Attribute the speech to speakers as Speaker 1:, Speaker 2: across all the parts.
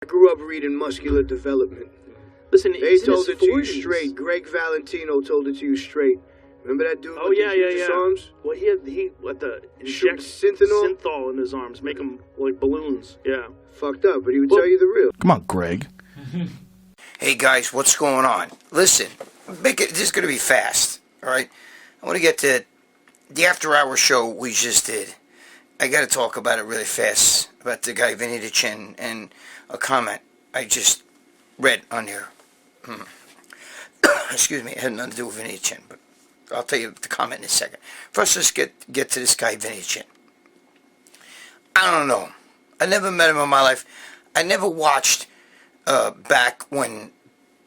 Speaker 1: I grew up reading Muscular Development.
Speaker 2: Listen,
Speaker 1: they told it to you straight. GREGG Valentino told it to you straight. Remember that dude?
Speaker 2: Oh yeah.
Speaker 1: Arms?
Speaker 2: Well, he what the
Speaker 1: inject synthol
Speaker 2: in his arms, make them like balloons. Yeah.
Speaker 1: Fucked up, but he would tell you the real.
Speaker 3: Come on, Greg.
Speaker 4: Hey guys, what's going on? Listen, this is going to be fast. All right, I want to get to the after-hour show we just did. I got to talk about it really fast about the guy Vinny The Chin and a comment I just read on here. Excuse me, it had nothing to do with Vinny The Chin, but I'll tell you the comment in a second. First, let's get to this guy Vinny The Chin. I don't know. I never met him in my life. I never watched back when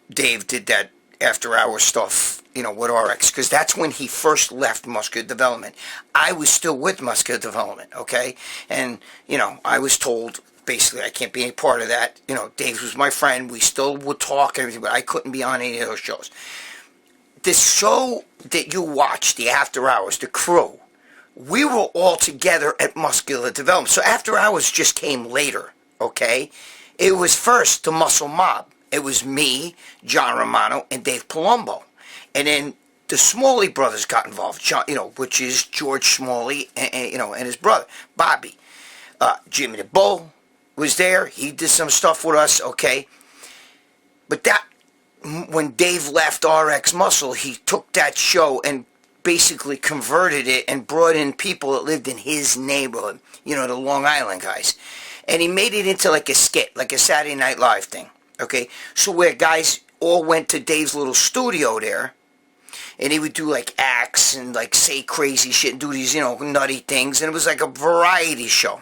Speaker 4: Dave did that after-hour stuff, you know, with RX, because that's when he first left Muscular Development. I was still with Muscular Development, okay? And, you know, I was told, basically, I can't be any part of that. You know, Dave was my friend. We still would talk and everything, but I couldn't be on any of those shows. This show that you watch, the After Hours, the crew, we were all together at Muscular Development. So After Hours just came later, okay? It was first the Muscle Mob. It was me, John Romano, and Dave Palumbo. And then the Smalley brothers got involved, John, you know, which is George Smalley and you know, and his brother, Bobby. Jimmy the Bull was there. He did some stuff with us, okay? But that, when Dave left RX Muscle, he took that show and basically converted it and brought in people that lived in his neighborhood, you know, the Long Island guys. And he made it into like a skit, like a Saturday Night Live thing, okay? So where guys all went to Dave's little studio there, and he would do like acts and like say crazy shit and do these, you know, nutty things, and it was like a variety show.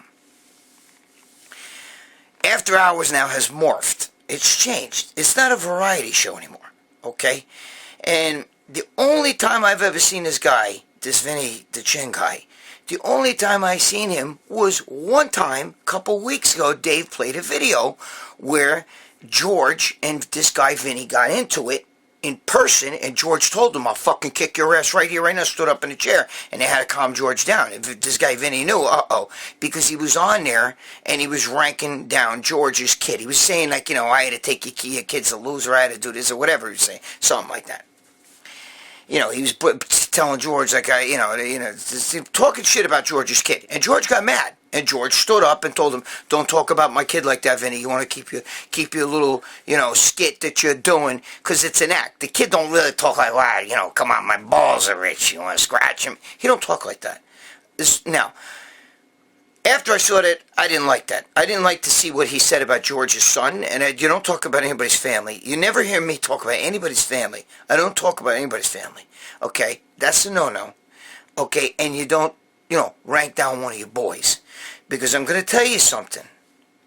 Speaker 4: After Hours now has morphed. It's changed. It's not a variety show anymore, okay? And the only time I've ever seen this guy, this Vinny The Chin guy, the only time I seen him was one time, a couple weeks ago, Dave played a video where George and this guy Vinny got into it in person, and George told him, I'll fucking kick your ass right here, right now, stood up in a chair, and they had to calm George down. And this guy Vinny knew, because he was on there, and he was ranking down George's kid. He was saying, like, you know, I had to take your kid's a loser, I had to do this, or whatever he was saying, something like that. You know, he was telling George, like, talking shit about George's kid. And George got mad. And George stood up and told him, don't talk about my kid like that, Vinny. You want to keep your little, you know, skit that you're doing, because it's an act. The kid don't really talk like, wow, you know, come on, my balls are rich. You want to scratch him? He don't talk like that. Now, after I saw that, I didn't like that. I didn't like to see what he said about George's son, and you don't talk about anybody's family. You never hear me talk about anybody's family. I don't talk about anybody's family, okay? That's a no-no, okay? And you don't, you know, rank down one of your boys, because I'm going to tell you something,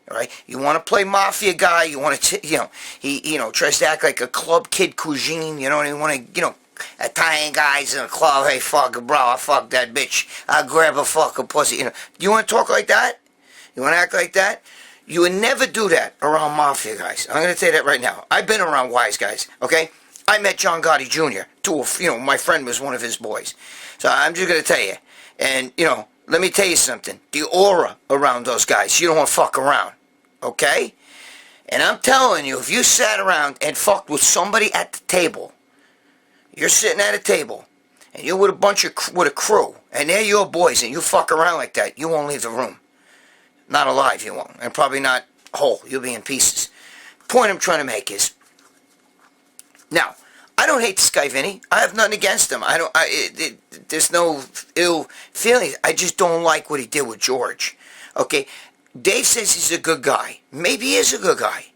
Speaker 4: all right? You want to play mafia guy, you want to, you know, he, you know, tries to act like a club kid cuisine, you know, and you want to, you know, Italian guys in a club, hey, fuck, bro, I fuck that bitch. I'll grab a fucking pussy. You know, you want to talk like that? You want to act like that? You would never do that around mafia guys. I'm going to tell you that right now. I've been around wise guys, okay? I met John Gotti Jr. You know, my friend was one of his boys. So I'm just going to tell you. And, you know, let me tell you something. The aura around those guys, you don't want to fuck around, okay? And I'm telling you, if you sat around and fucked with somebody at the table, you're sitting at a table, and you're with a crew, and they're your boys, and you fuck around like that, you won't leave the room. Not alive, you won't, and probably not whole. You'll be in pieces. Point I'm trying to make is, now, I don't hate this guy, Vinny. I have nothing against him. There's no ill feelings. I just don't like what he did with George. Okay? Dave says he's a good guy. Maybe he is a good guy.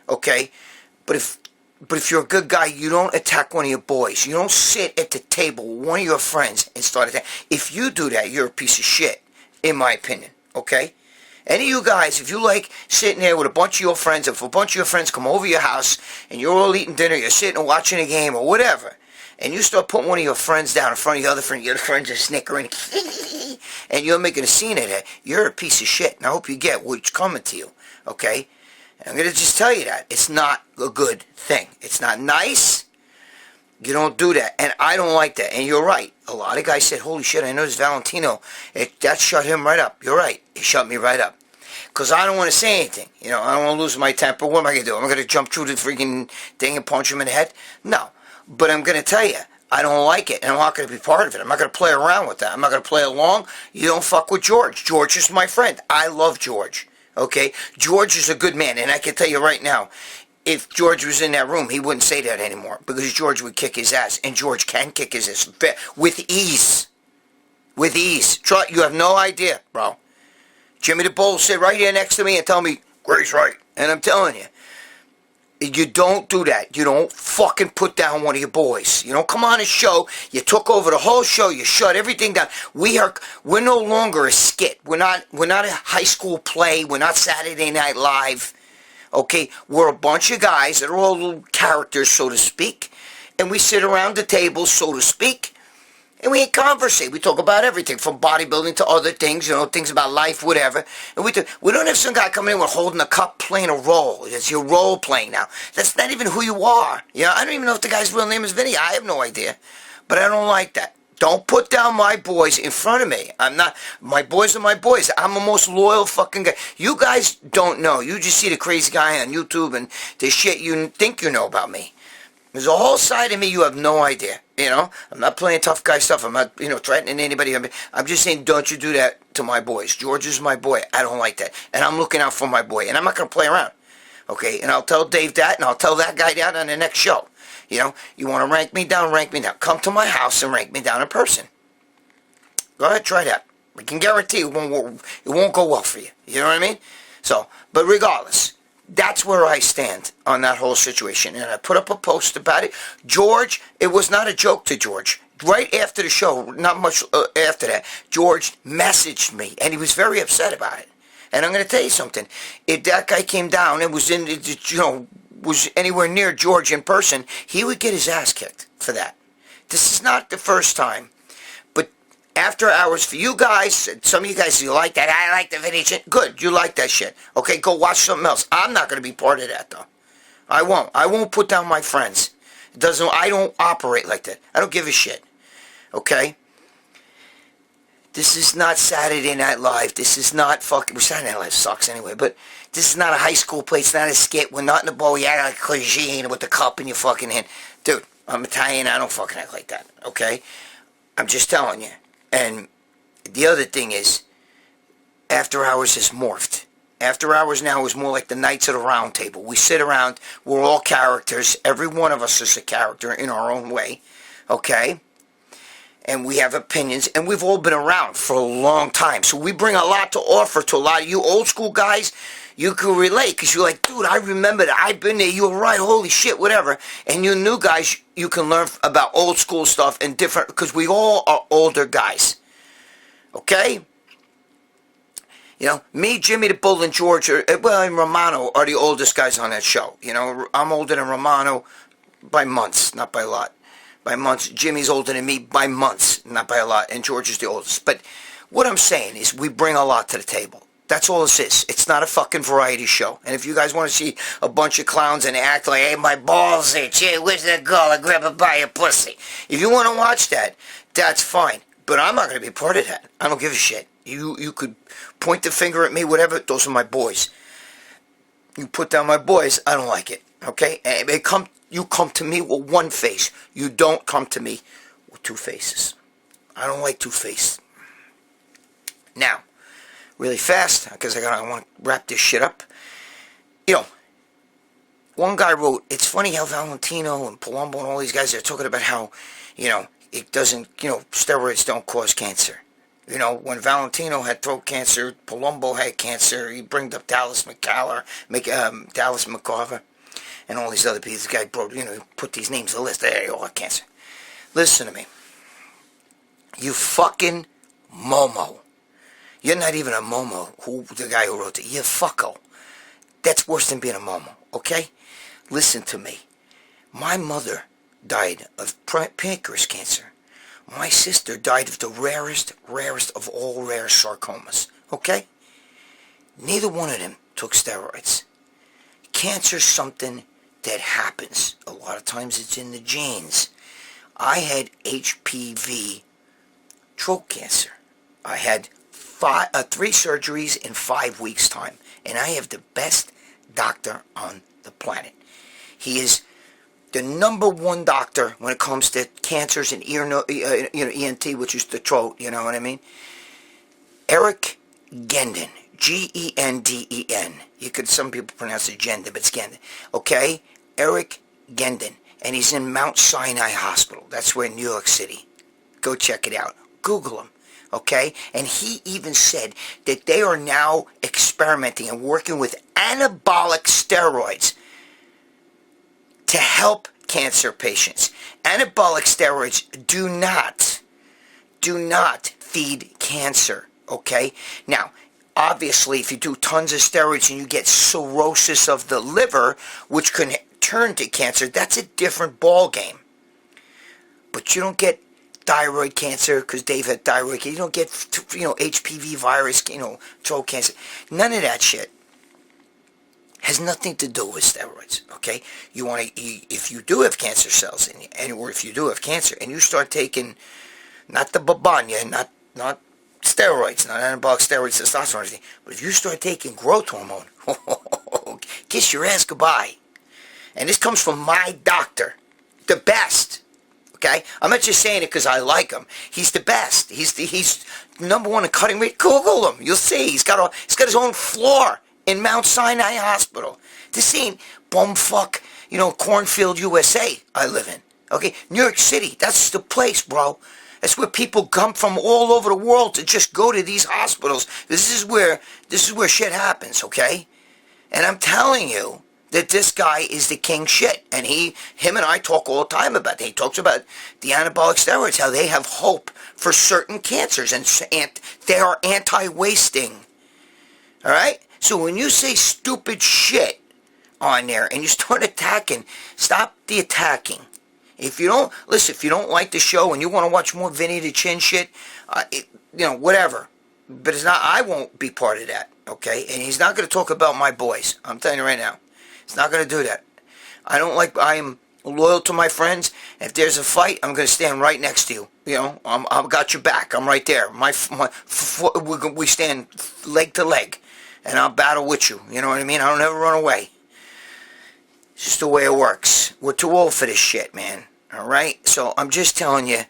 Speaker 4: Okay? But if you're a good guy, you don't attack one of your boys. You don't sit at the table with one of your friends and start attacking. If you do that, you're a piece of shit, in my opinion. Okay? Any of you guys, if you like sitting there with a bunch of your friends, if a bunch of your friends come over your house and you're all eating dinner, you're sitting and watching a game or whatever, and you start putting one of your friends down in front of your other friends are snickering, and you're making a scene of that, you're a piece of shit. And I hope you get what's coming to you. Okay? I'm going to just tell you that. It's not a good thing. It's not nice. You don't do that. And I don't like that. And you're right. A lot of guys said, holy shit, I noticed Valentino. That shut him right up. You're right. It shut me right up. because I don't want to say anything. You know, I don't want to lose my temper. What am I going to do? Am I going to jump through the freaking thing and punch him in the head? No. But I'm going to tell you, I don't like it, and I'm not going to be part of it. I'm not going to play around with that. I'm not going to play along. You don't fuck with George. George is my friend. I love George. Okay? George is a good man, and I can tell you right now, if George was in that room, he wouldn't say that anymore, because George would kick his ass, and George can kick his ass with ease. With ease. You have no idea, bro. Jimmy the Bull sit right here next to me and tell me, Greg's right. And I'm telling you, you don't do that. You don't fucking put down one of your boys. You don't come on a show. You took over the whole show. You shut everything down. We're no longer a skit. We're not a high school play. We're not Saturday Night Live. Okay? We're a bunch of guys that are all little characters, so to speak. And we sit around the table, so to speak. And we conversate. We talk about everything from bodybuilding to other things, you know, things about life, whatever. And we don't have some guy coming in with holding a cup playing a role. It's your role playing now. That's not even who you are. You know, I don't even know if the guy's real name is Vinnie. I have no idea. But I don't like that. Don't put down my boys in front of me. My boys are my boys. I'm the most loyal fucking guy. You guys don't know. You just see the crazy guy on YouTube and the shit you think you know about me. There's a whole side of me you have no idea. You know, I'm not playing tough guy stuff. I'm not, threatening anybody. I'm just saying, don't you do that to my boys. George is my boy. I don't like that. And I'm looking out for my boy. And I'm not going to play around. Okay? And I'll tell Dave that, and I'll tell that guy that on the next show. You know, you want to rank me down, rank me down. Come to my house and rank me down in person. Go ahead, try that. I can guarantee it won't go well for you. You know what I mean? So, but regardless, that's where I stand on that whole situation. And I put up a post about it. George, it was not a joke to George. Right after the show, not much after that, George messaged me, and he was very upset about it. And I'm going to tell you something. If that guy came down and was was anywhere near George in person, he would get his ass kicked for that. This is not the first time. But after hours, for you guys, some of you guys, you like that. I like the Vinny The Chin. Good, you like that shit. Okay, go watch something else. I'm not going to be part of that, though. I won't. I won't put down my friends. I don't operate like that. I don't give a shit. Okay? This is not Saturday Night Live. This is not fucking... Well, Saturday Night Live sucks anyway, but this is not a high school play. It's not a skit. We're not in the bowl. You act like cuisine with the cup in your fucking hand. Dude, I'm Italian. I don't fucking act like that. Okay? I'm just telling you. And the other thing is, After Hours has morphed. After Hours now is more like the Knights of the Round Table. We sit around. We're all characters. Every one of us is a character in our own way. Okay? And we have opinions, and we've all been around for a long time. So we bring a lot to offer to a lot of you old school guys. You can relate, because you're like, dude, I remember that. I've been there. You were right. Holy shit, whatever. And you new guys, you can learn about old school stuff and different, because we all are older guys. Okay? You know, me, Jimmy the Bull, and George, and Romano are the oldest guys on that show. You know, I'm older than Romano by months, not by a lot. By months. Jimmy's older than me by months, not by a lot, and George is the oldest. But what I'm saying is we bring a lot to the table. That's all this is. It's not a fucking variety show. And if you guys want to see a bunch of clowns and act like, hey, my balls itch, hey, where's that girl? I grab her by your pussy. If you want to watch that, that's fine. But I'm not going to be part of that. I don't give a shit. You could point the finger at me, whatever. Those are my boys. You put down my boys, I don't like it. Okay? And you come to me with one face. You don't come to me with two faces. I don't like two-faced. Now, really fast, because I want to wrap this shit up. You know, one guy wrote, it's funny how Valentino and Palumbo and all these guys are talking about how, it doesn't, steroids don't cause cancer. You know, when Valentino had throat cancer, Palumbo had cancer, he brought up Dallas McCarver, and all these other people. This guy put these names on the list. They all have cancer. Listen to me. You fucking momo. You're not even a momo, the guy who wrote it. You're fucko. That's worse than being a momo, okay? Listen to me. My mother died of pancreas cancer. My sister died of the rarest of all rare sarcomas, okay? Neither one of them took steroids. Cancer's something that happens. A lot of times it's in the genes. I had HPV throat cancer. I had 3 surgeries in 5 weeks' time. And I have the best doctor on the planet. He is the #1 doctor when it comes to cancers and ENT, which is the throat, you know what I mean? Eric Gendon, G-E-N-D-E-N. Some people pronounce it Gendon, but it's Gendon. Okay? Eric Gendon. And he's in Mount Sinai Hospital. That's where in New York City. Go check it out. Google him. Okay? And he even said that they are now experimenting and working with anabolic steroids to help cancer patients. Anabolic steroids do not feed cancer, okay? Now, obviously, if you do tons of steroids and you get cirrhosis of the liver, which can turn to cancer, that's a different ball game. But you don't get thyroid cancer because Dave had thyroid cancer. You don't get, HPV virus, throat cancer. None of that shit. Has nothing to do with steroids, okay? If you do have cancer cells, or if you do have cancer, and you start taking, not the babanya, not steroids, not anabolic steroids, testosterone, or anything, but if you start taking growth hormone, kiss your ass goodbye. And this comes from my doctor, the best, okay? I'm not just saying it because I like him. He's the best. He's #1 in cutting rate. Google him. You'll see. He's got his own floor in Mount Sinai Hospital. This ain't bumfuck, Cornfield, USA I live in. Okay? New York City, that's the place, bro. That's where people come from all over the world to just go to these hospitals. This is where shit happens, okay? And I'm telling you that this guy is the king shit. And him and I talk all the time about that. He talks about the anabolic steroids, how they have hope for certain cancers, and they are anti-wasting. All right? So when you say stupid shit on there and you start attacking, stop the attacking. If you don't like the show and you want to watch more Vinny the Chin shit, whatever. But I won't be part of that, okay? And he's not going to talk about my boys. I'm telling you right now. He's not going to do that. I am loyal to my friends. If there's a fight, I'm going to stand right next to you. I've got your back. I'm right there. We stand leg to leg. And I'll battle with you. You know what I mean? I don't ever run away. It's just the way it works. We're too old for this shit, man. Alright? So I'm just telling you,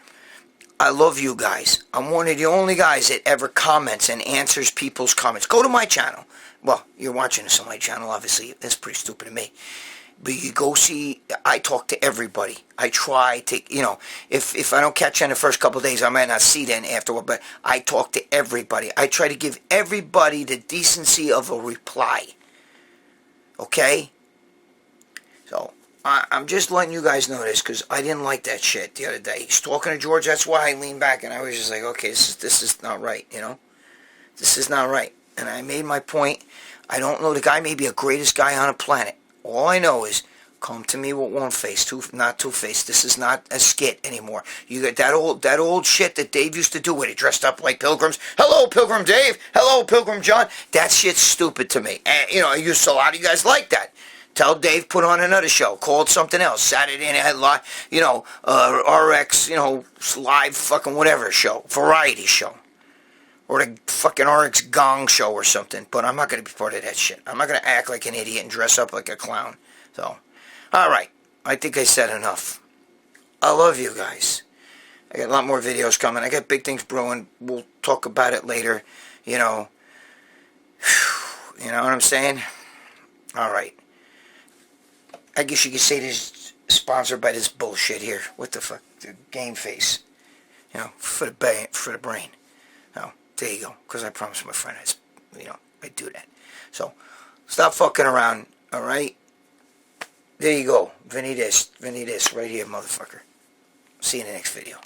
Speaker 4: I love you guys. I'm one of the only guys that ever comments and answers people's comments. Go to my channel. Well, you're watching this on my channel, obviously. That's pretty stupid to me. But you go see, I talk to everybody. I try to, if I don't catch you in the first couple of days, I might not see then afterward, but I talk to everybody. I try to give everybody the decency of a reply. Okay? So, I'm just letting you guys know this, because I didn't like that shit the other day. He's talking to George, that's why I leaned back, and I was just like, okay, this is not right, This is not right. And I made my point. I don't know, the guy may be the greatest guy on the planet. All I know is, come to me with one face, not two face. This is not a skit anymore. You got that old shit that Dave used to do with it, dressed up like pilgrims. Hello, Pilgrim Dave. Hello, Pilgrim John. That shit's stupid to me. And, a lot of you guys like that. Tell Dave put on another show, call it something else. Saturday Night Live, RX, live fucking whatever show, variety show. Or the fucking RX Gong show or something. But I'm not going to be part of that shit. I'm not going to act like an idiot and dress up like a clown. So, alright. I think I said enough. I love you guys. I got a lot more videos coming. I got big things brewing. We'll talk about it later. You know what I'm saying? Alright. I guess you could say this is sponsored by this bullshit here. What the fuck? The game face. For the brain. No. There you go, because I promised my friend I'd do that. So, stop fucking around, alright? There you go. Vinny this, right here, motherfucker. See you in the next video.